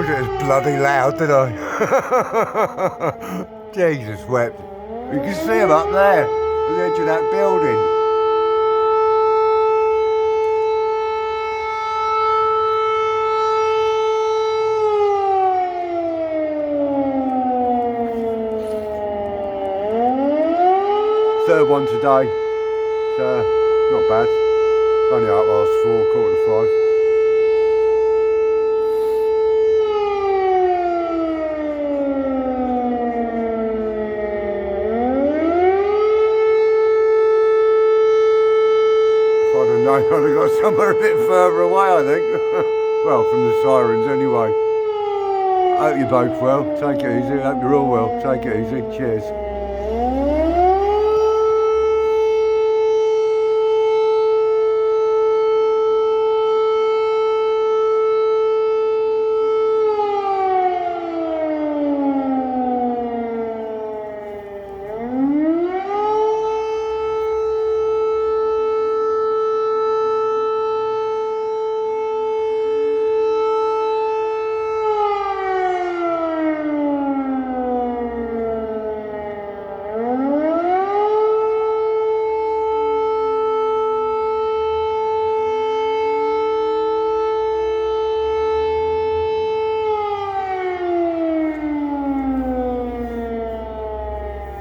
told you it was bloody loud, didn't I? Jesus wept. You can see him up there, at the edge of that building. Third one today, so not bad. Only up past 4, 4:45. If I'd have known, I'd have got somewhere a bit further away, I think. Well, from the sirens anyway. Hope you're both well. Take it easy. Hope you're all well. Take it easy. Cheers.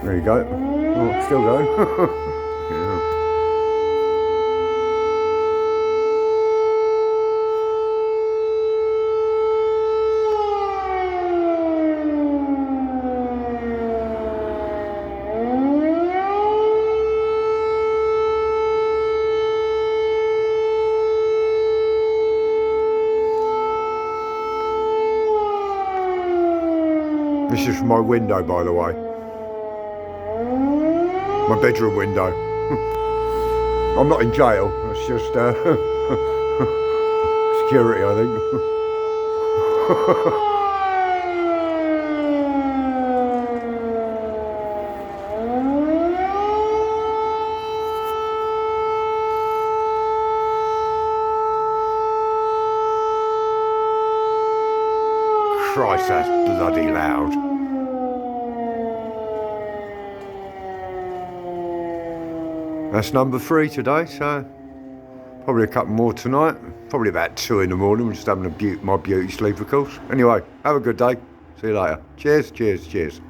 There you go. Oh, still going. Yeah. This is from my window, by the way. My bedroom window. I'm not in jail, it's just security, I think. Christ, that's bloody loud. That's number 3 today, so probably a couple more tonight. Probably about 2 in the morning. We're just having my beauty sleep, of course. Anyway, have a good day. See you later. Cheers, cheers, cheers.